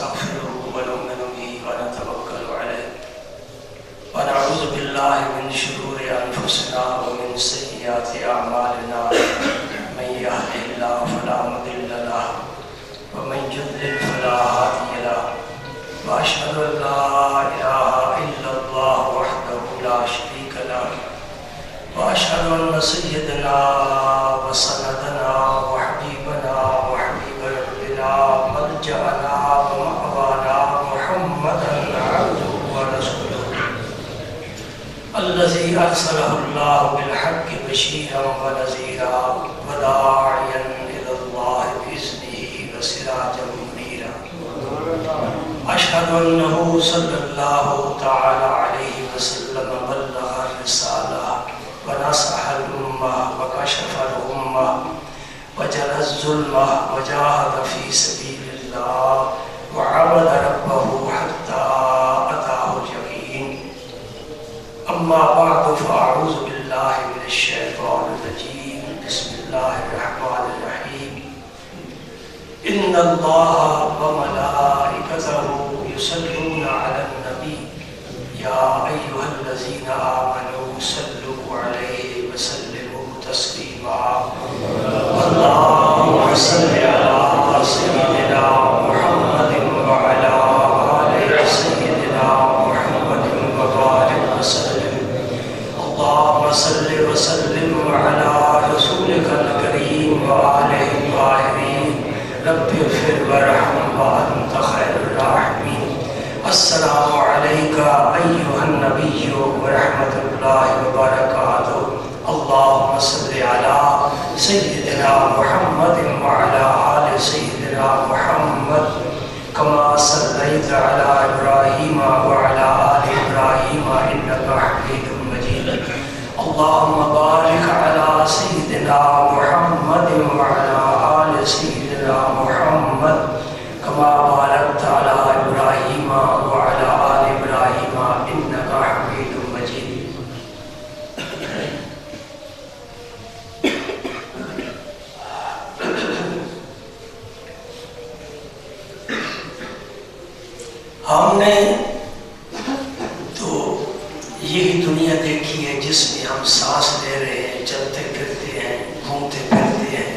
ونستغفره ونؤمن به ونتوكل عليه ونعوذ بالله من شرور أنفسنا ومن سيئات أعمالنا من يهده الله فلا مضل له ومن يضلل فلا هادي له وأشهد أن لا إله إلا الله وحده لا شريك له وأشهد أن سيدنا وسندنا وحبيبنا وحبيب ربنا ملجأنا ومأوانا محمدا عبده ورسوله الذي أرسله الله بالحق بشيرا ونذيرا وداعيا إلى الله بإذنه وسراجا منيرا أشهد أنه صلى الله تعالى عليه وسلم بلغ الرسالة ونصح الأمة وكشف الأمة وجلى الظلمة وجاهد في سبيل الله وعبد ربه حتى أتاه اليقين أما بعد فأعوذ بالله من الشيطان الرجيم بسم الله الرحمن الرحيم إن الله وملائكته يصلون على النبي يا أيها الذين آمنوا صلوا عليه وسلموا تسليما اللهم صل على سيدنا محمد وعلى آل سيدنا محمد وبارك وسلم اللهم صل وسلم على رسولك الكريم وآله الطاهرين رب اغفر وارحم وأنت خير الراحمين السلام عليك أيها النبي ورحمة الله وبركاته اللهم صل على سيدنا محمد وعلى آل سيدنا محمد كما صليت على إبراهيم وعلى آل إبراهيم إنك حميد مجيد اللهم بارك على سيدنا محمد وعلى آل سيدنا محمد كما باركت على إبراهيم وعلى آل إبراهيم إنك حميد مجيد ہم نے تو یہی دنیا دیکھی ہے جس میں ہم سانس لے رہے ہیں، چلتے پھرتے ہیں، گھومتے پھرتے ہیں۔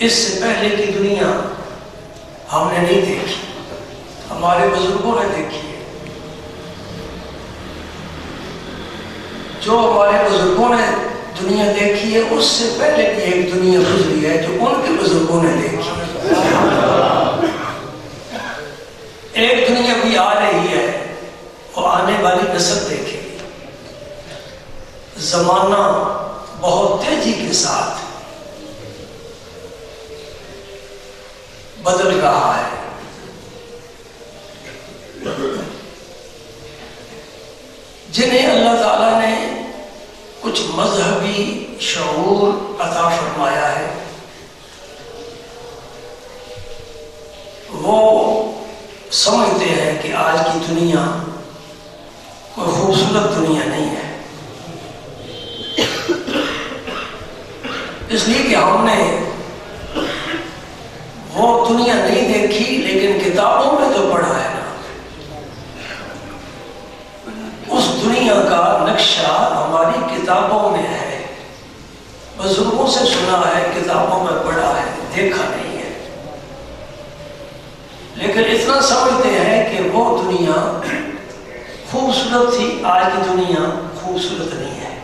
اس سے پہلے کی دنیا ہم نے نہیں دیکھی، ہمارے بزرگوں نے دیکھی ہے۔ جو ہمارے بزرگوں نے دنیا دیکھی ہے اس سے پہلے کی ایک دنیا گزری ہے جو ان کے بزرگوں نے دیکھی ہے۔ ایک دنیا بھی آ رہی ہے، وہ آنے والی نسل دیکھے گی۔ زمانہ بہت تیزی کے ساتھ بدل رہا ہے۔ جنہیں اللہ تعالیٰ نے کچھ مذہبی شعور عطا فرمایا ہے، وہ سمجھتے ہیں کہ آج کی دنیا کوئی خوبصورت دنیا نہیں ہے، اس لیے کہ ہم نے وہ دنیا نہیں دیکھی لیکن کتابوں میں تو پڑھا ہے نا، اس دنیا کا نقشہ ہماری کتابوں میں ہے، بزرگوں سے سنا ہے، کتابوں میں پڑھا ہے، دیکھا نہیں ہے۔ لیکن اتنا سمجھتے ہیں کہ وہ دنیا خوبصورت تھی، آج کی دنیا خوبصورت نہیں ہے۔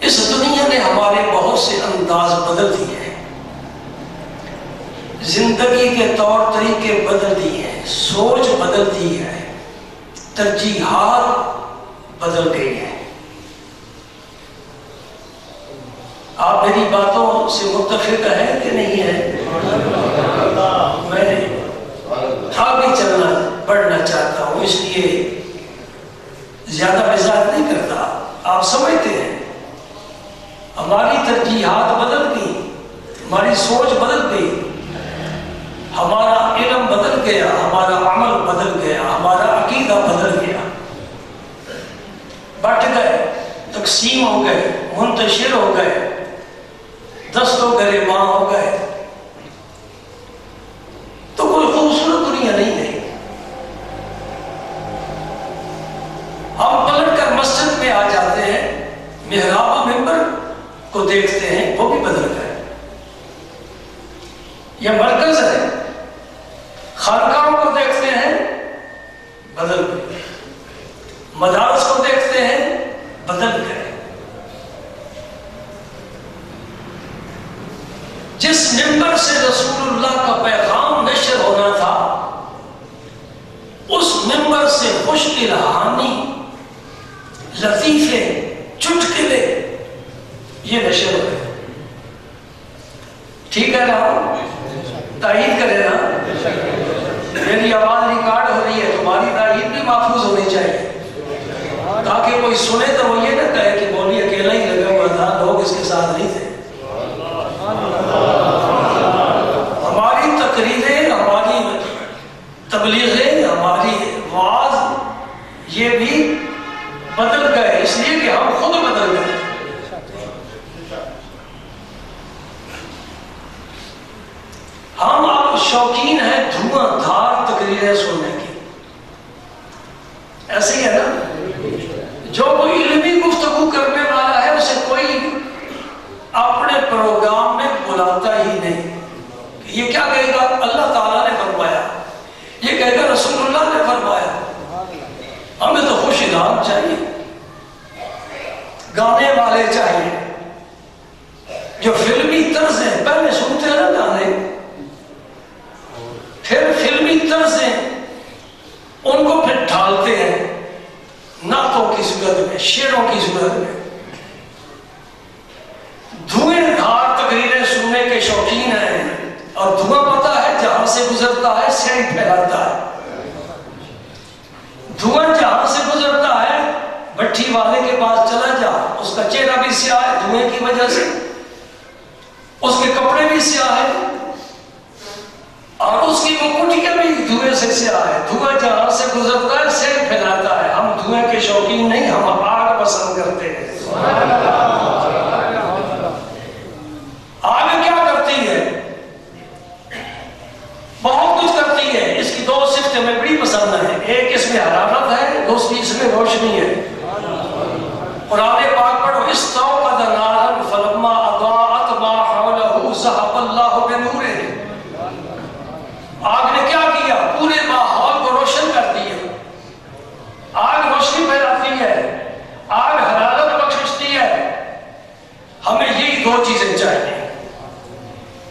اس دنیا نے ہمارے بہت سے انداز بدل دیے ہیں، زندگی کے طور طریقے بدل دیے ہیں، سوچ بدل دی ہے، ترجیحات بدل گئی ہیں۔ آپ میری باتوں سے متفق ہیں کہ نہیں ہے؟ میں آگے چلنا پڑھنا چاہتا ہوں، اس لیے زیادہ وضاحت نہیں کرتا۔ آپ سمجھتے ہیں ہماری ترجیحات بدل گئی، ہماری سوچ بدل گئی، ہمارا علم بدل گیا، ہمارا عمل بدل گیا، ہمارا عقیدہ بدل گیا، بٹ گئے، تقسیم ہو گئے، منتشر ہو گئے، بھی بدل گئے. یہ مرکز ہے. خانقاہوں کو دیکھتے ہیں بدل گئے, مدارس کو دیکھتے ہیں بدل گئے. جس منبر سے رسول اللہ کا پیغام نشر ہونا تھا, اس منبر سے خوش الہانی, لطیفے, چٹکلے یہ نشر ہوئے. ٹھیک ہے نا؟ تائید کرے نا. میری آواز ریکارڈ ہو رہی ہے, تمہاری تائید بھی محفوظ ہونی چاہیے, تاکہ کوئی سنے تو وہ یہ نہ کہے کہ مولوی اکیلا ہی لگا ہوا تھا, لوگ اس کے ساتھ نہیں تھے. ہماری تقریریں, ہماری تبلیغیں, ہماری واعظ یہ بھی بدل گئے, اس لیے کہ ہم خود بدل گئے. ہم اب شوقین ہیں دھواں دھار تقریریں سننے کی. ایسے ہی ہے نا؟ جو کوئی علمی گفتگو کرنے والا ہے اسے کوئی اپنے پروگرام میں بلاتا ہی نہیں. یہ کیا کہے گا؟ اللہ تعالیٰ نے فرمایا, یہ کہے گا رسول اللہ نے فرمایا. ہمیں تو خوش الہام چاہیے, گانے والے چاہیے, جو فلمی طرزیں پہلے سنتے ہیں نا گانے, پھر فلمی طرزیں ان کو پھر ڈھالتے ہیں نعتوں کی صورت میں, شعروں کی صورت میں. دھوئیں دھار تقریریں سننے کے شوقین ہیں, اور دھواں پتہ ہے جہاں سے گزرتا ہے سینٹ پھیلاتا ہے. دھواں جہاں سے گزرتا ہے, بھٹی والے کے پاس چلا جا, اس کا چہرہ بھی سیاہ ہے دھوئیں کی وجہ سے, اس کے کپڑے بھی سیاہ ہیں, اور اس کی مکٹیاں بھی دھوئیں سے سیاہ ہے. دھواں جہاں سے گزرتا ہے سینٹ پھیلاتا ہے. ہم دھوئیں کے شوقین نہیں, ہم آگ پسند کرتے ہیں. آگ کیا کرتی ہے؟ بہت کچھ کرتی ہے. اس کی دو صفتیں میں بڑی پسند ہیں. ایک اس میں حرارت ہے, دوسری اس میں روشنی ہے. قرآن پاک پڑھو, استوقد نارا فلما اضاءت ما حولہ ذهب اللہ بنورہ. آگ نے کیا کیا؟ پورے ماحول کو روشن کر دیا. آگ روشنی پھیلاتی ہے, آگ حرارت بخشتی ہے. ہمیں یہی دو چیزیں چاہیے.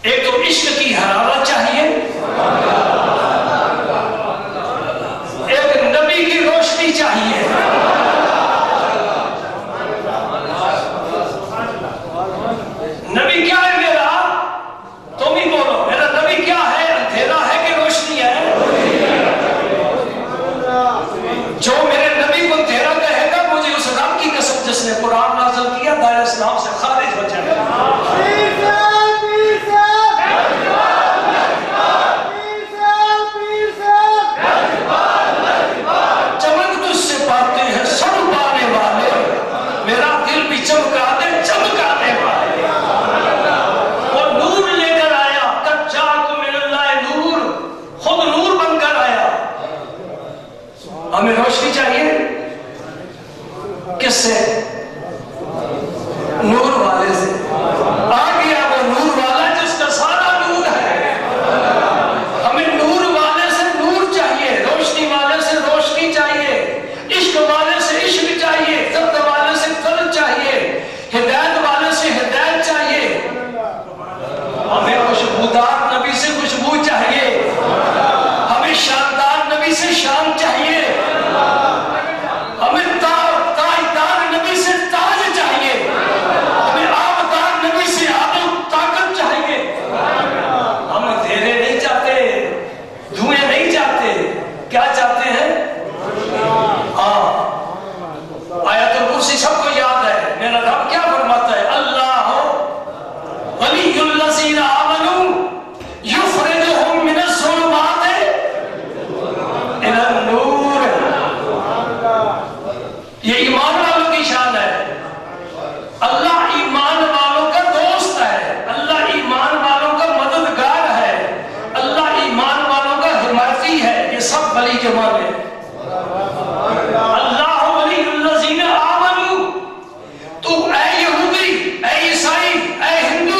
ایک تو عشق کی حرارت چاہیے, ایک نبی کی روشنی چاہیے. نبی کیا ہے میرا؟ تم ہی بولو, میرا نبی کیا ہے؟ اندھیرا ہے کہ روشنی ہے؟ جو میرے نبی کو اندھیرا کہے گا, مجھے اس رب کی قسم جس نے قرآن نازل کیا دائرہ اسلام سے خارج ہو جائے گا. چمک تجھ سے پاتے ہیں سب پانے والے, میرا دل بھی چمکا دے چمکانے والے. وہ نور لے کر آیا, قد جاءکم من اللہ نور, خود نور بن کر آیا. ہمیں روشنی چاہیے کس سے؟ نور والے سے. آ گیا وہ نور والا جس کا سارا نور ہے. ہمیں نور والے سے نور چاہیے, روشنی والے سے روشنی چاہیے, عشق والے سے عشق چاہیے, درد والے سے درد چاہیے, ہدایت والے سے ہدایت چاہیے. ہمیں خوشبودار نبی سے خوشبو چاہیے, ہمیں شاندار نبی سے شان چاہیے, ہمیں تاجدار نبی سے تاج چاہیے, ہمیں آبدار نبی سے آب و طاقت چاہیے. ہم اندھیرے نہیں چاہتے, دھوئیں نہیں چاہتے, کیا چاہتے ہیں؟ ہاں, آیت الکرسی سب کو یاد ہے. میرا رب کیا فرماتا ہے؟ اللہ ولی الذین آمنوا یخرجہم من الظلمات الی النور. یہ ایمان والوں کی شان ہے. اللہ ایمان والوں کا دوست ہے, اللہ ایمان والوں کا مددگار ہے, اللہ ایمان والوں کا حمایتی ہے. یہ سب ولی کے معنی ہے. اللہ ولی الذین آمنوا. تو اے یہودی, اے عیسائی, اے ہندو,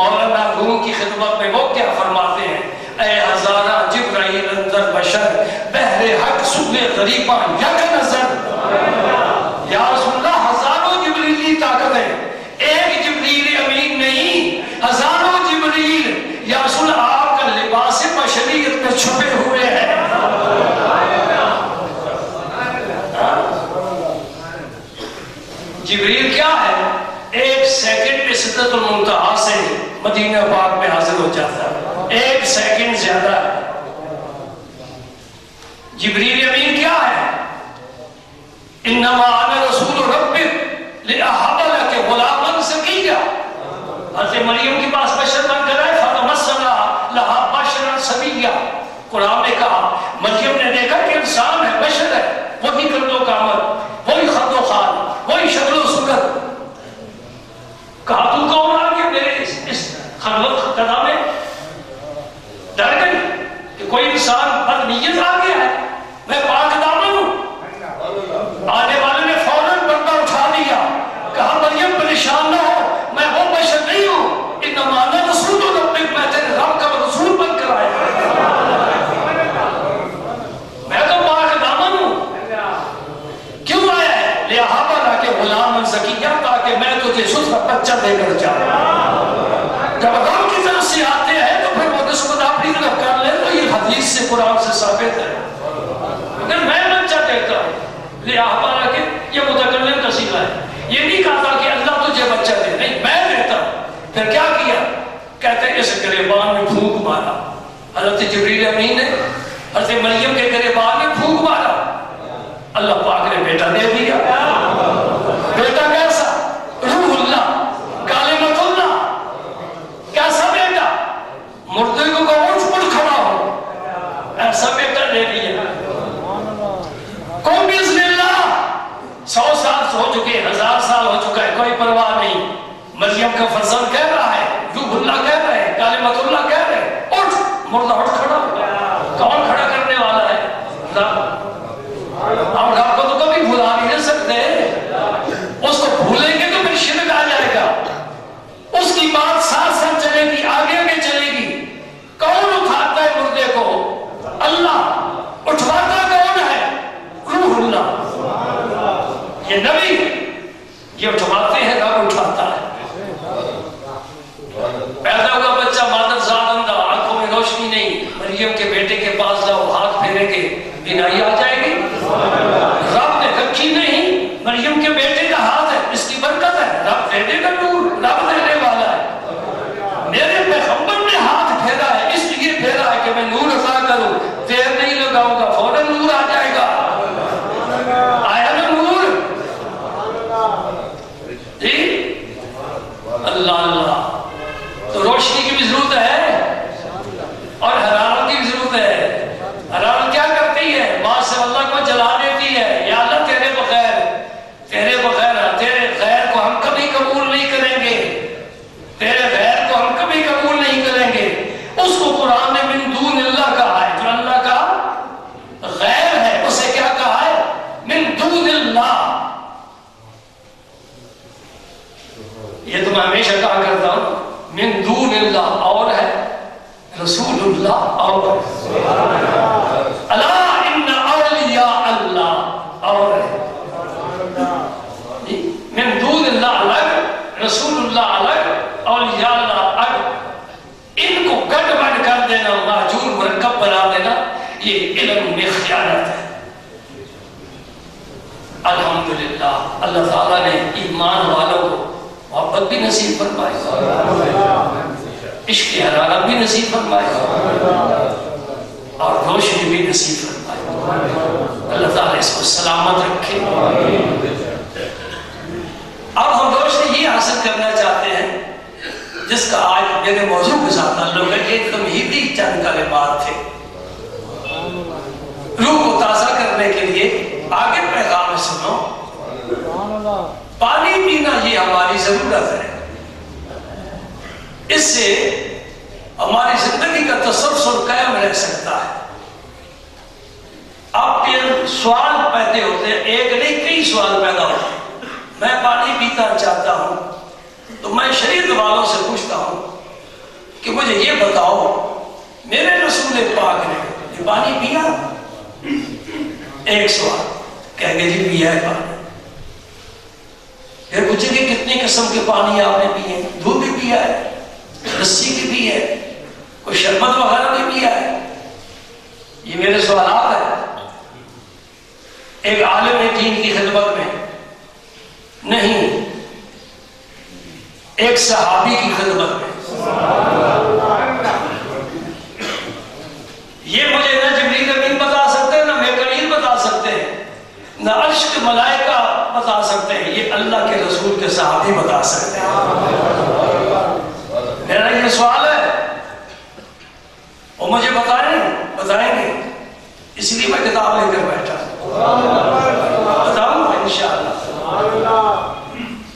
مولانا روم کی خدمت میں وہ کیا فرماتے ہیں؟ اے ہزارہ جبرائیل اندر بشر، بہر حق سبے غریباں یک نظر. یا رسول اللہ ہزاروں جبریلی طاقت ہے، ایک جبریل امین نہیں، ہزاروں جبریل. یا رسول اللہ آپ کا لباس بشریت میں چھپے ہوئے ہیں. جبریل کیا ہے؟ ایک سیکنڈ میں سدرۃ المنتہا سے مدینہ پاک میں حاضر ہو جاتا ہے، ایک سیکنڈ زیادہ ہے. جبریل امین کیا ہے؟ انما انا رسول ربک لاہب لک غلاما زکیا. حضرت مریم کے پاس بشر بن کر آئے، فتمثل لہا بشرا سویا. قرآن نے کہا مریم نے دیکھا کہ انسان ہے، بشر ہے، وہی قد و قامت، وہی خد و خال، وہی شکل و صورت. کہا تو کون آ گیا میرے اس خلوت قدا میں؟ ڈر گئی کہ کوئی انسان بد نیت آ گیا ہے. میں پاک دامن ہوں. آنے والے نے فوراً پردہ اٹھا دیا، کہا مریم پریشان نہ ہو، میں وہ بشر نہیں ہوں، انما انا رسول ربک، میں تیرے رب کا رسول بن کر آیا، میں تو پاک دامن ہوں. کیوں آیا ہے؟ لہٰذا کہ غلام زکیہ، تاکہ میں تجھے ستھرا بچہ دے کر جاؤں. جب رب کی طرف سے آتے ہیں تو پھر وہ نسبت اپنی طرف کر لے تو یہ حدیث سے قرآن سے ثابت ہے. اگر میں بچہ دیتا ہوں لہٰذا کہ یہ متکلم کا صیغہ ہے، یہ نہیں کہا تھا کہ اللہ تجھے بچہ دے، نہیں میں دیتا ہوں. پھر کیا کیا؟ کہتے ہیں اس گریبان میں پھونک مارا. حضرت جبریل امین نے حضرت مریم کے گریبان میں پھونک مارا، اللہ پاک نے بیٹا دے دیا. بیٹا کیسا؟ روح اللہ، کلمۃ اللہ. کیسا بیٹا؟ مردے کو اٹھ کھڑا ہو، ایسا بیٹا دے دیا. کون بِإِذْنِ اللہ. 100 سال ہو چکے، 1000 سال ہو چکا ہے، کوئی پرواہ نہیں. مریم کا فرزند کہہ رہا ہے، روح اللہ کہہ رہے ہیں، کلمۃ اللہ کہہ رہے ہیں، اٹھ. مردہ اٹھ کھڑا ہو. کون کھڑا کرنے والا ہے؟ ہم رب کو تو کبھی بھلا نہیں سکتے. اس کو بھولیں گے تو پھر شرک آ جائے گا. اس کی بات ساتھ ساتھ چلے گی، آگے آگے چلے گی. کون اٹھاتا ہے مردے کو؟ اللہ. اٹھواتا کون ہے؟ روح اللہ. یہ نبی یہ اٹھواتے ہیں، رب اٹھاتا ہے. پیدا ہوا بچہ مادر زادندہ، آنکھوں میں روشنی نہیں. مریم کے بیٹے کے پاس جاؤ، ہاتھ پھیرے گے، بینائی آ جائے گی. رب نے رکھی نہیں، مریم کے بیٹے کا ہاتھ ہے، اس کی برکت ہے. رب دے دے گا نور، رب دینے والا ہے. میرے پیغمبر نے ہاتھ پھیرا ہے، اس لیے پھیرا ہے کہ میں نور عطا کروں. دیر نہیں لگاؤں گا، فوراً نور آ جائے گا. آیا نا نور؟ جی اللہ اللہ. تو روشنی کی بھی ضرورت ہے اور حرارت کی بھی ضرورت ہے. حرارت کیا کرتی ہے؟ ماں سے اللہ کو جلا دیتی ہے. یا اللہ تیرے بغیر تیرے غیر کو ہم کبھی قبول نہیں کریں گے، تیرے غیر کو ہم کبھی قبول نہیں کریں گے. اس کو قرآن نے من دون اللہ کہا ہے. جو اللہ کا غیر ہے اسے کیا کہا ہے؟ من دون اللہ. یہ تو میں ہمیشہ کہا کرتا ہوں، من دون اللہ اور ہے، رسول اللہ اور ہے. الا ان اولیاء اللہ اور ہے. من دون اللہ الگ، رسول اللہ الگ، اولیاء اللہ الگ. ان کو گڈ بڈ کر دینا، معجون مرکب بنا دینا، یہ علم میں خیانت ہے. الحمدللہ اللہ تعالیٰ نے ایمان والوں کو محبت بھی نصیب فرمائی، عشق کی حرارت بھی نصیب فرمائی اور روشنی بھی نصیب فرمائی. اللہ تعالیٰ اس کو سلامت رکھے. اب ہم روشنی یہ حاصل کرنا چاہتے ہیں جس کا آج میرے موضوع کے ساتھ تعلق ہے. یہ تمہیدی چند کلمات تھے روح کو تازہ کرنے کے لیے. آگے پیغام سنو. پانی پینا یہ ہماری ضرورت ہے، اس سے ہماری زندگی کا تسلسل قائم رہ سکتا ہے. آپ کے سوال پیدا ہوتے ہیں، ایک نہیں کئی سوال پیدا ہوتے ہیں. میں پانی پیتا چاہتا ہوں تو میں شریعت والوں سے پوچھتا ہوں کہ مجھے یہ بتاؤ میرے رسول پاک نے یہ پانی پیا؟ ایک سوال کہیں گے جی پیا ہے پانی. پھر پوچھیں گے کتنی قسم کے پانی آپ نے پیے؟ دودھ بھی پیا ہے, لسی بھی پی ہے, کوئی شربت وغیرہ بھی پیا ہے؟ یہ میرے سوالات ہیں. ایک عالم دین کی خدمت میں نہیں, ایک صحابی کی خدمت میں. یہ مجھے نہ جبریل امین بتا سکتے, نہ میکائیل بتا سکتے ہیں, نہ عرش کے ملائکہ بتا سکتے ہیں, یہ اللہ کے رسول کے صحابی بتا سکتے ہیں. میرا یہ سوال ہے, وہ مجھے بتائیں گے, اس لیے میں کتاب لے کر بیٹھا بتاؤں گا انشاءاللہ.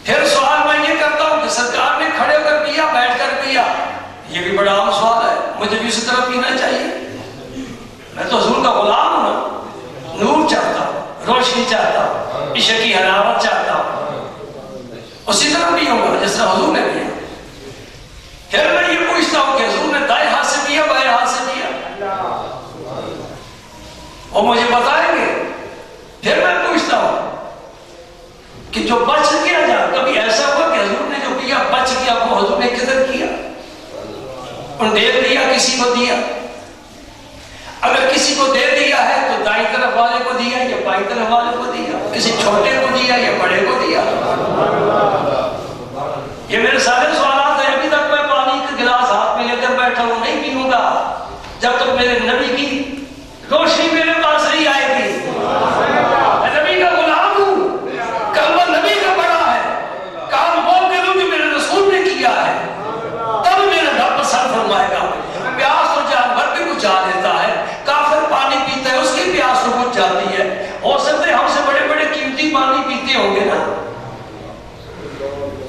پھر سوال میں یہ کرتا ہوں کہ سرکار نے کھڑے ہو کر پیا, بیٹھ کر پیا, یہ بھی بڑا عام سوال ہے, مجھے بھی اسی طرح پینا چاہیے. میں تو حضور کا غلام ہوں نا, نور چاہتا ہوں, روشنی چاہتا ہوں, عشق کی حلاوت چاہتا ہوں, اسی طرح پیوں گا جس طرح حضور نے پیا. پھر میں یہ پوچھتا ہوں کہ حضور نے دائیں ہاتھ سے پیا بائیں ہاتھ سے پیا؟ وہ مجھے بتائیں گے. پھر میں پوچھتا ہوں کہ جو بچ گیا جا, کبھی ایسا ہوا کہ حضور نے جو پیا بچ گیا, وہ حضور نے کدھر کیا؟ ڈیر دیا, کسی کو دیا؟ اگر کسی کو دے دیا ہے تو دائیں طرف والے کو دیا یا بائیں طرف والے کو دیا؟ کسی چھوٹے کو دیا یا بڑے کو دیا؟ یہ میرے سارے سوالات ہیں. ابھی تک میں پانی کا گلاس ہاتھ میں لے کر بیٹھا ہوں, نہیں پیوں گا جب تک میرے نبی کی روشنی میرے پاس نہیں آئے گی. میں نبی کا غلام ہوں, کلمہ نبی کا بڑا ہے, کام وہ کروں جو میرے رسول نے کیا ہے, تب میرا رب پسند فرمائے گا. پیاس تو جانور بھی بجھا لیتا ہے, کافر پانی پیتا ہے, اس کی پیاس تو بجھ جاتی ہے. ہو سکتے ہم سے بڑے بڑے قیمتی پانی پیتے ہوں گے نا,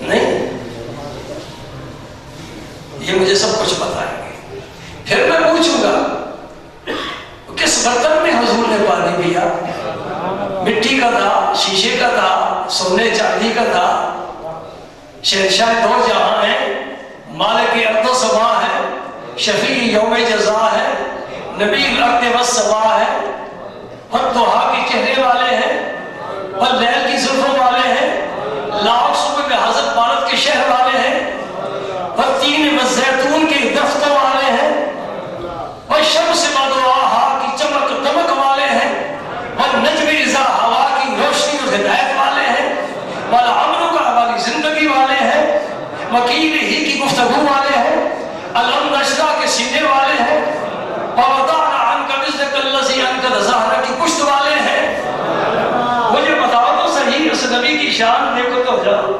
نہیں؟ یہ مجھے سب کچھ بتائیں گے. پھر میں پوچھوں گا کس برتن میں حضور نے پانی پیا؟ مٹی کا تھا, شیشے کا تھا, سونے چاندی کا تھا؟ شہنشاہ دو جہاں ہے, مالک ارض و سما ہے, شفیع یوم جزا ہے, نبی الارض والسما ہے, والضحا کے چہرے والے ہیں, واللیل کی زلفوں والے ہیں, لاکھ صبح میں حضرت بھارت کے شہر والے ہیں, والتین والزیتون کے دفتوں والے ہیں, والشمس وضحاہا کی چمک دمک والے ہیں, والنجم اذا ہوا کی روشنی اور ہدایت والے ہیں, والعمر کا والی زندگی والے ہیں, وکیل ہی کی گفتگو والے ہیں, الم نشرح کے سینے والے ہیں, ووضعنا عنک وزرک الذی انقض ظہرک کی پشت والے ہیں. مجھے بتاؤ تو صحیح, اس نبی کی شان دیکھو تو جاؤ.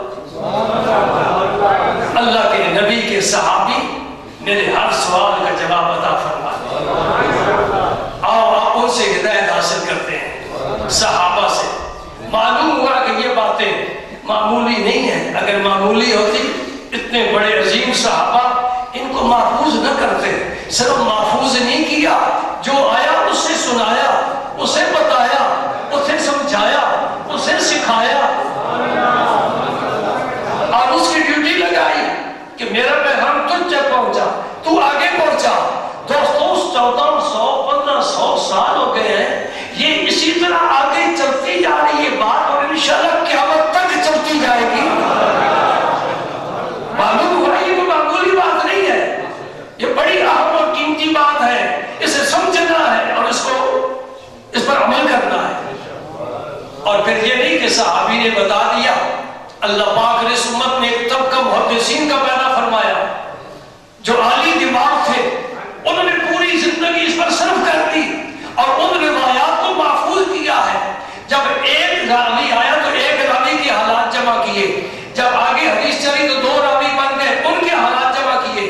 اللہ کے نبی کے صحابی میرے ہر سوال کا جواب عطا فرما. آؤ آپ ان سے ہدایت حاصل کرتے ہیں, صحابہ سے. معلوم ہوا کہ یہ باتیں معمولی نہیں ہیں. اگر معمولی ہوتی اتنے بڑے عظیم صحابہ ان کو محفوظ نہ کرتے. صرف محفوظ نہیں کیا, جو آیا اسے سنایا, اسے بتایا, اسے سمجھایا, اسے سکھایا, اور اس کی ڈیوٹی لگائی کہ میرا پیغام تجھ تک پہنچا, تو آگے پہنچا. دوستوں 1400-1500 سال ہو گئے ہیں, یہ اسی طرح آگے چلتی جا رہی ہے بات, اور انشاءاللہ قیامت تک چلتی جائے گی. معلوم ہوا یہ کوئی معمولی بات نہیں ہے, یہ بڑی اہم اور قیمتی بات ہے. اسے سمجھنا ہے اور اس پر عمل کرنا ہے. اور پھر یہ نہیں کہ صحابی نے بتا دیا, اللہ پاک نے اس امت میں ایک طبقہ محدثین کا پیدا فرمایا جو عالی دماغ تھے, انہوں نے پوری زندگی اس پر صرف کر دی اور ان روایات کو محفوظ کیا ہے. جب ایک راوی آیا تو ایک راوی کے حالات جمع کیے, جب آگے حدیث چلی تو 2 راوی بن گئے, ان کے حالات جمع کیے,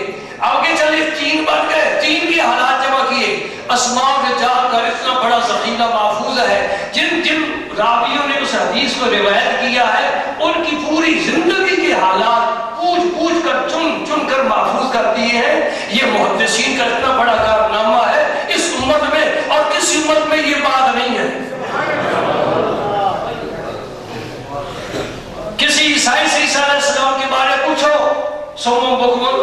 آگے چلے 3 بن گئے, 3 کے حالات جمع کیے. اسماء رجال کا اتنا بڑا ذخیرہ محفوظ ہے, جن راویوں نے اس حدیث کو روایت کیا ہے ان کی پوری زندگی کے حالات پوچھ کر چن کر محفوظ کر دیے ہیں. یہ محدثین کا اتنا بڑا کارنامہ ہے اس امت میں, اور کسی امت میں یہ بات نہیں ہے. کسی عیسائی سے عیسیٰ علیہ السلام کے بارے پوچھو, سومم بکمن,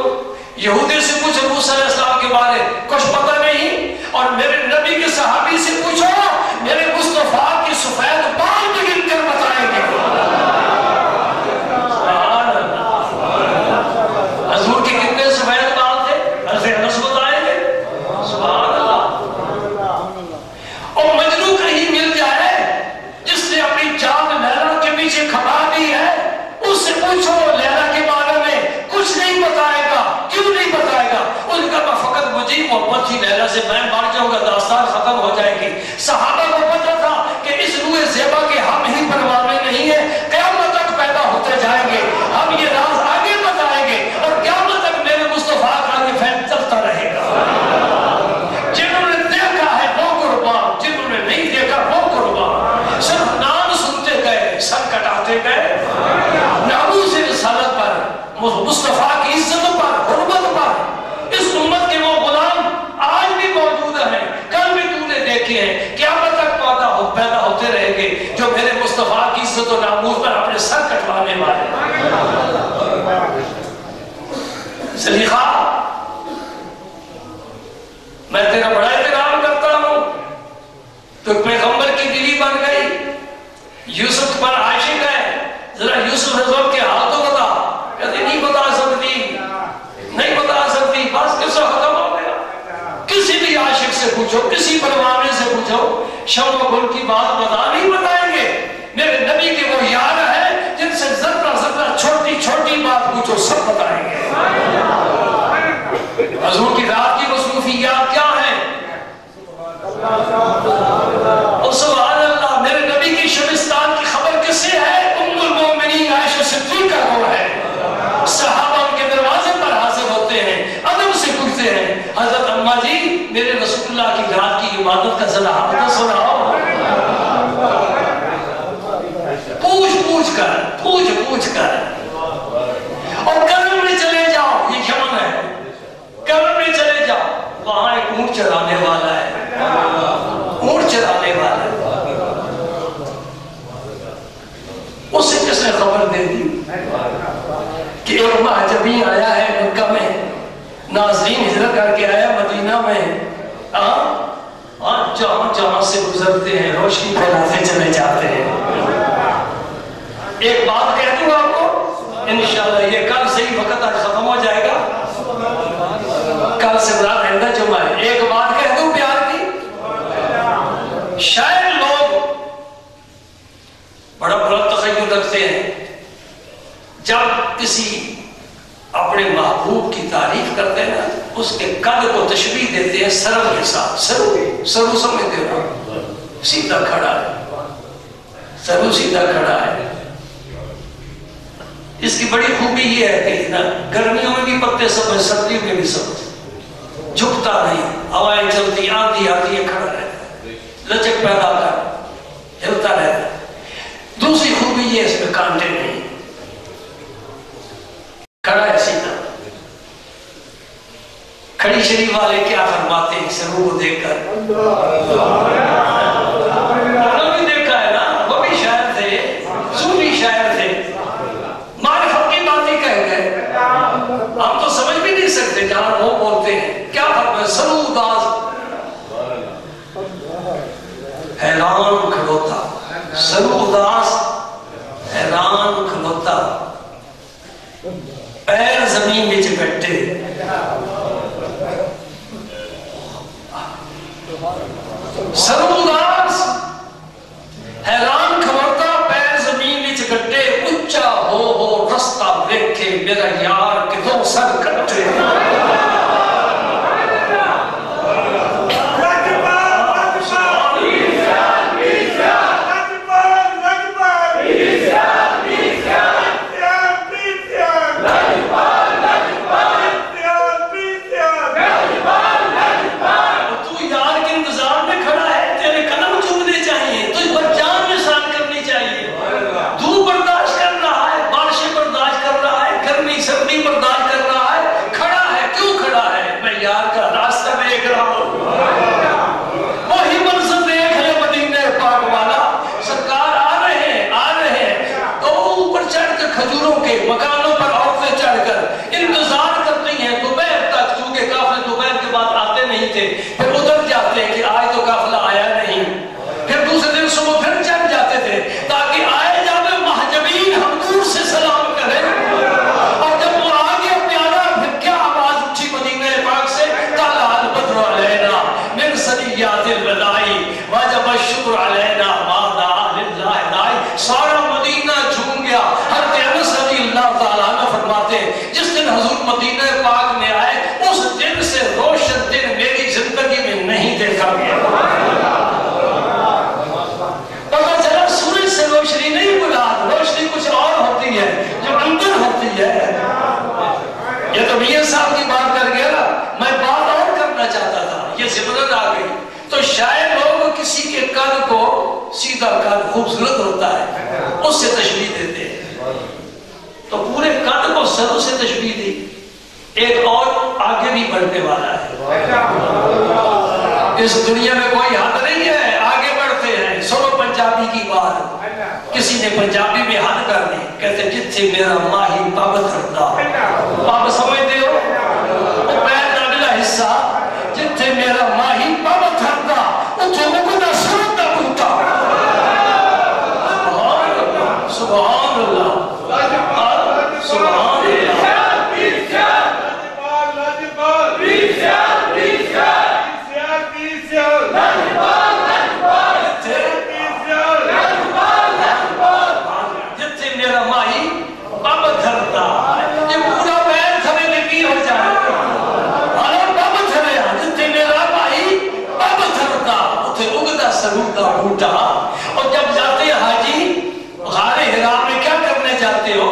یہودی سے پوچھو موسیٰ علیہ السلام کے بارے کچھ پتہ نہیں، اور میرے نبی کے صحابی سے پوچھو میرے مصطفیٰ کی سفید بال بھی گن کر بتائیں گے۔ سبحان اللہ، حضور کے کتنے سفید بال تھے؟ حضرت انس بتائیں گے۔ سبحان اللہ۔ اور مجنو کہیں مل جائے جس نے اپنی جان لیلا کے پیچھے کھپا دی ہے، اس سے پوچھو لیلا کے بارے میں کچھ نہیں بتائے گا۔ کیوں نہیں بتائے گا؟ اس کا فقط مجھے محبت تھی لیلا سے، میں مر جاؤں گا داستان ختم ہو جائے گی۔ صحابہ کو پتا تھا کہ اس روح زیبا کے ہم ہی پروانہ نہیں ہیں، قیامت تک پیدا ہوتے جائیں گے، ہم یہ راز آگے بتائیں گے اور قیامت تک میرے مصطفیٰ کا یہ فیض چلتا رہے گا۔ جنہوں نے دیکھا ہے وہ قربان، جنہوں نے نہیں دیکھا وہ قربان۔ صرف نام سنتے گئے، سر کٹاتے گئے، ناموس رسالت پر، مصطفیٰ کی عزت پر، حرمت پر۔ اس امت کے وہ غلام آج بھی موجود ہیں، کل بھی تو نے دیکھے ہیں، قیامت تک پیدا ہوتے رہیں گے جو میرے مصطفیٰ کی عزت و ناموس پر اپنے سر کٹوانے والے۔ زلیخا، میں تیرا بڑا احترام کرتا ہوں، تو پیغمبر کی بیوی بن گئی، یوسف پر عاشق ہے، ذرا یوسف حضور کے حال تو بتا۔ کہتے نہیں بتا سکتی، نہیں بتا سکتی، بس قصہ ختم ہو گیا۔ کسی بھی عاشق سے پوچھو، کسی پروانے سے پوچھو، شم و گل کی بات نہیں بتائیں گے۔ میرے نبی کے وہ یار ہیں جن سے ذرہ ذرہ چھوٹی چھوٹی بات پوچھو، سب بتائیں گے۔ حضور کی رات کی مصروفیات کیا ہیں؟ اور سبحان اللہ، میرے نبی کی شبستان کی خبر کس سے ہے؟ ام المومنین عائشہ صدیقہ کو ہے۔ صحابہ ان کے دروازے پر حاضر ہوتے ہیں، ادب سے پوچھتے ہیں، حضرت اماں جی میرے رسول اللہ کی رات کی عبادت کا ذرا حدث سناؤ۔ پوچھ کر اور کرم میں چلے جاؤ، یہ یمن ہے، کرم میں چلے جاؤ، وہاں ایک اونٹ چرانے والا ہے، اونٹ چرانے والا ہے، اسے کس نے خبر دے دی کہ ایک مہاجبی آیا ہے مکہ میں، ناظرین ہجرت کر کے آیا مدینہ میں، جہاں جہاں سے گزرتے ہیں روشنی پھیلاتے چلے جاتے ہیں۔ ایک بات کہہ دوں آپ کو، انشاءاللہ یہ کل سے ہی وقت آج ختم ہو جائے گا، کل سے برات آئندہ جمعہ ہے۔ ایک بات کہہ دوں پیار کی، شاید لوگ بڑا بلند تخیل رکھتے ہیں، جب کسی اپنے محبوب کی تعریف کرتے ہیں اس کے قد کو تشبیہ دیتے ہیں سرو کے ساتھ۔ سرو سمجھتے ہو، سیدھا کھڑا ہے، سرو سیدھا کھڑا ہے۔ اس کی بڑی خوبی یہ ہے کہ گرمیوں میں بھی پتے سبز، سردیوں میں بھی سبز، جھکتا نہیں، ہوائیں چلتی آندھی آتی ہے، کھڑا رہتا ہے، لچک پیدا کر ہلتا رہتا ہے۔ دوسری خوبی یہ اس میں کانٹے نہیں، کھڑا ہے سیدھا۔ کھڑی شریف والے کیا فرماتے ہیں سرو کو دیکھ کر؟ انہوں نے دیکھا ہے نا، وہ بھی شاعر تھے، صوفی شاعر تھے، معرفت کی باتیں کہہ گئے، ہم تو سمجھ بھی نہیں سکتے جہاں وہ بولتے ہیں کیا فرماتے؟ سرو اداس حیران کھڑوتا، سرو اداس حیران کھڑوتا، پیر زمین میں چپٹے، سرو اداس حیران کھڑوتا، پیر زمین میں چپٹے، اچھا ہو رستہ دیکھے میرا یار کے دو سر کٹے۔ سارا مدینہ جھوم گیا۔ حضرت انس رضی اللہ تعالیٰ عنہ فرماتے ہیں جس دن حضور مدینہ پاک میں آئے اس دن سے روشن دن میری زندگی میں نہیں دیکھا گیا۔ پتہ چلا سورج سے روشنی نہیں مراد، روشنی کچھ اور ہوتی ہے جو اندر ہوتی ہے۔ یہ تو میاں صاحب کی بات کر گیا، میں بات اور کرنا چاہتا تھا، یہ سمرن آ گئی تو شاید لوگ کسی کے قد کو سیدھا قد خوبصورت ہوتا ہے اس سے تشبیہ دیتے ہیں، تو پورے قد کو سروں سے تشبیہ دی۔ ایک اور آگے بھی بڑھنے والا ہے، اس دنیا میں کوئی حد نہیں ہے، آگے بڑھتے ہیں۔ سنو پنجابی کی بات، کسی نے پنجابی میں حد کر دی، کہتے جتھے میرا ماہی پب کرتا، پب سمجھتے ہو وہ پیر کا اگلا حصہ، جتھے میرا ماہی پب کرتا اتھے مگنا سرد کا بوٹا۔ سبحان اللہ سبحان اللہ۔ اور جب جاتے ہیں حاجی غار حرا میں کیا کرنے جاتے ہو،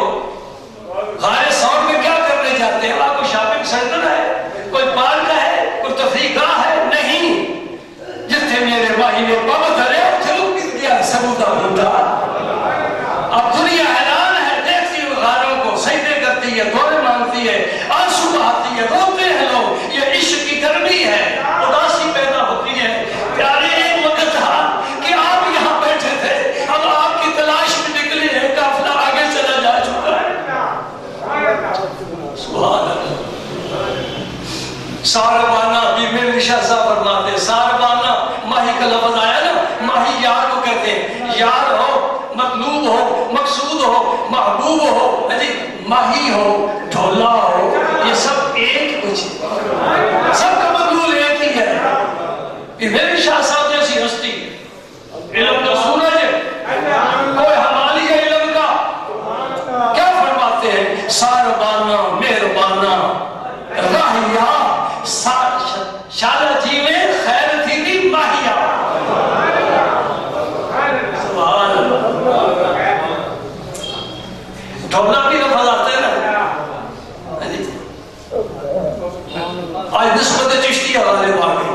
غار ثور میں کیا کرنے جاتے ہو؟ آپ کو شاپنگ سینٹر ہے، کوئی پارک ہے، کوئی تفریح گاہ ہے؟ نہیں، جتنے میرے ماہی نے پب دھرے اتنے رک گیا سرو کا بوٹا۔ اب دنیا حیران ہے، دیکھتی ہے غاروں کو، سجدے کرتی ہے، دعائیں مانگتی ہے، آنسو بہاتی ہے، روتے ہیں لوگ، یہ عشق کی گرمی ہے، اداسی پیدا ہوتی ہے۔ پیارے ایک وقت تھا کہ آپ یہاں بیٹھے تھے، اب آپ کی تلاش میں نکلے ہیں، قافلہ آگے چلا جا چکا ہے۔ سبحان اللہ۔ ساربانہ بھی میرے شاہ صاحب فرماتے ہیں، ساربانہ ماہی کا لفظ آیا نا، ماہی یار کو کہتے ہیں، یار ہو، مطلوب ہو، مقصود ہو، محبوب ہو، ماہی ہو، ڈھولا ہو، یہ سب ایک کچھ ہے، سب کا مطلوب ایک ہی ہے۔ میرے شاہ صاحب جیسی ہستی، علم کا سورج ہے، کوئی حوالی ہے علم کا، کیا فرماتے ہیں؟ ساربانہ مہربانہ راہیا، شالہ جی میں خیر تھی بھی ماہیا۔ سبحان اللہ۔ ڈھولا بھی لفظ آتا ہے نا، آج نسبت چشتی حوالے باقی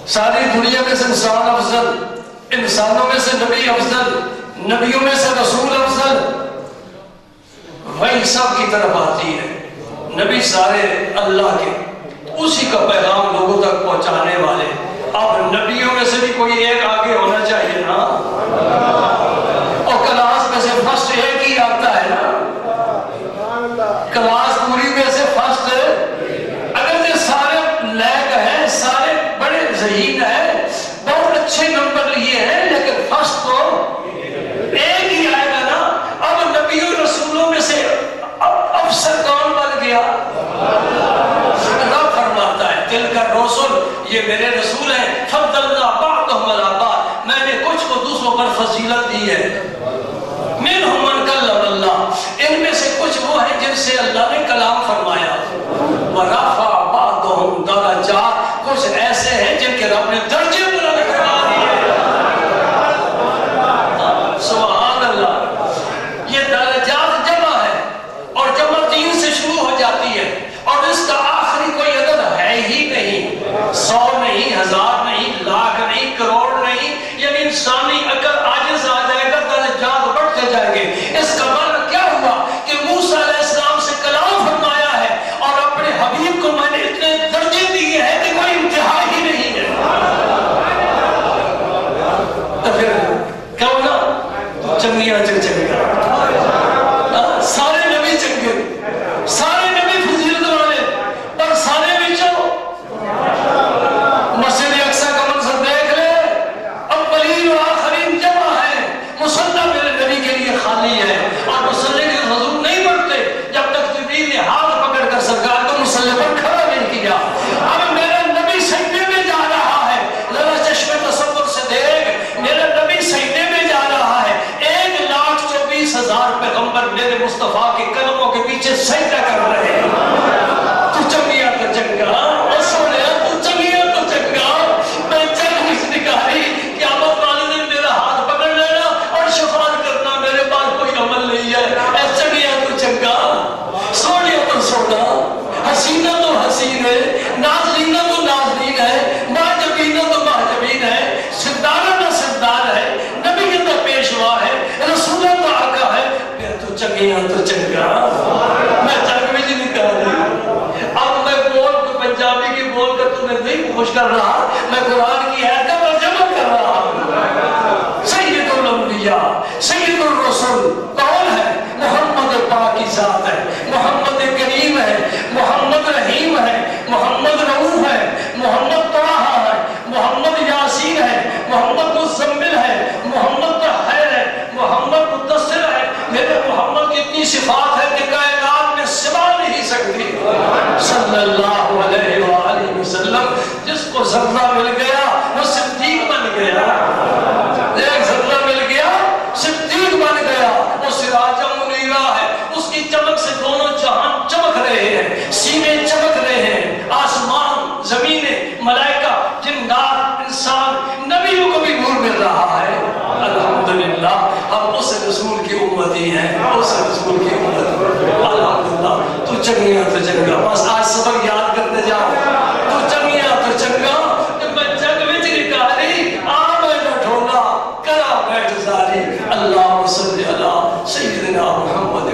ساری دنیا میں سے انسان افضل، انسانوں میں سے نبی افضل، نبیوں میں سے رسول افضل، وہی سب کی طرف آتی ہے۔ نبی سارے اللہ کے، اسی کا پیغام لوگوں تک پہنچ میرے رسول ہیں، فضلنا بعضهم علی بعض، میں نے کچھ کو دوسروں پر فضیلت دی ہے، منہم من کلم اللہ، ان میں سے کچھ وہ ہیں جن سے اللہ نے کلام فرمایا، ورفع بعضهم درجات، کچھ ایسے ہیں جن کے رب نے درجے بلند کروا دیے۔ سبحان اللہ، یہ درجات جمع ہے اور جمع 3 سے شروع ہو جاتی ہے اور اس کا آخری کوئی عدد ہے ہی نہیں، 100 نہیں، 1000 نہیں، لاکھ نہیں، کروڑ نہیں، یعنی انسانی عقل عاجز آ جائے گا، درجات بڑھتے جائیں گے۔ اس کا معنی کیا ہوا کہ موسیٰ علیہ السلام سے کلام فرمایا ہے اور اپنے حبیب کو میں نے اتنے درجے دیے ہیں کہ کوئی انتہا ہی نہیں ہے۔ تو پھر کیا ہونا؟ تو چنگیاں چنگیاں، سارے نبی چنگے، سارے نبی فضیلت والے، اور سارے بچوں مسجد اقصی کا منظر دیکھ لے، اولین و آخرین جمع ہے، مصلی میرے نبی کے لیے خالی ہے، اور مصلی کے حضور نہیں بڑھتے جب تک جبریل نے ہاتھ پکڑ کر سرکار کو مصلی پر کھڑا نہیں کیا۔ اب میرا نبی سجدے میں جا رہا ہے، ذرا چشم تصور سے دیکھ، میرا نبی سجدے میں جا رہا ہے، 1,24,000 پیغمبر میرے مصطفیٰ کے قدموں کے پیچھے سجدہ کر رہے ہیں۔ تو چنگیا تو چنگا، اور سونے تو چنگیا تو چنگا، میں چل اس نکاری، قیامت والے دن میرا ہاتھ پکڑ لینا اور شفاعت کرنا، میرے پاس کوئی عمل نہیں ہے، اے چنگیا تو چنگا، سونے تو سونا، حسینہ تو حسین ہے، نازلینہ تو نازلین ہے، معجبینہ تو معجبین ہے، سردارہ نہ سردار ہے، نبی تو پیشوا ہے، رسولہ تو آقا ہے، میں تو چنگیاں تو چنگا، میں چنگ بھی نہیں کر رہی۔ اب میں بول کو پنجابی کی بول کر تمہیں نہیں خوش کر رہا، میں قرآن کی آیت کا ترجمہ کر رہا ہوں۔ سید الانبیاء، سید الرسل کون ہے؟ محمد پاک کی ذات ہے، محمد کریم ہے، محمد رحیم ہے، محمد رؤوف ہے، محمد طه ہے، محمد یاسین ہے، محمد مزمل ہے، محمد طاہر ہے، محمد مدثر ہے۔ میرے محمد کی اتنی صفات ہے کہ کائنات میں سما نہیں سکتی۔ صلی اللہ علیہ وآلہ وسلم، جس کو ذرہ مل گیا وہ صدیق بن گیا، ایک ذرہ مل گیا صدیق بن گیا، وہ سراج منیرہ ہے، اس کی چمک سے دونوں جہان چمک رہے ہیں، سینے چمک رہے ہیں، آسمان، زمینیں، ملائکہ، جنات، انسان، نبیوں کو بھی نور مل رہا ہے۔ الحمدللہ ہم اس رسول کی امتی ہیں، اس رسول کی امتی، الحمدللہ۔ تو چنگیاں تو چنگا، بس آج سبق یاد کرتے جاؤ، تو چنگیاں تو چنگا، کہ میں جگ وچ نکاری، آ میں نہ ڈھولا، کرا بیٹھ زاری، اللہم صلی علی سیدنا محمد